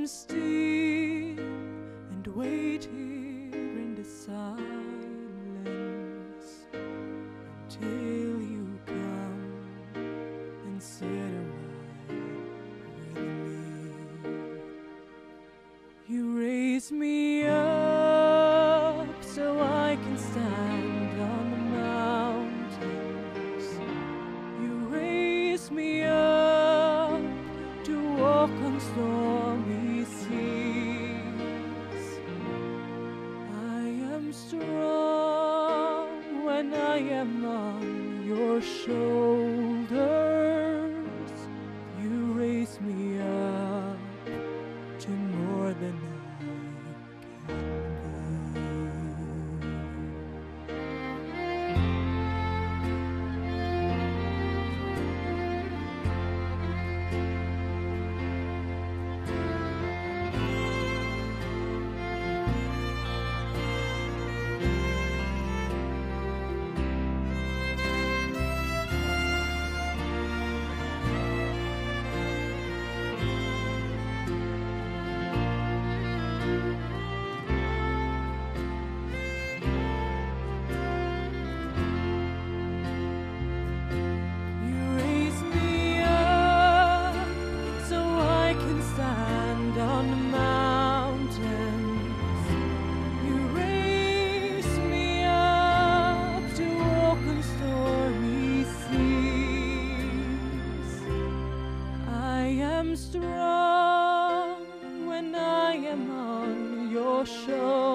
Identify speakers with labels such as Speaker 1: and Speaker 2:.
Speaker 1: still and wait here in the silence until you come and sit right with me. You raise me up so I can stand on the mountains. You raise me up to walk on stormy seas. I am strong when I am on your shoulders. You raise me up to more than I can on the mountains. You raise me up to walk on stormy seas. I am strong when I am on your shoulders.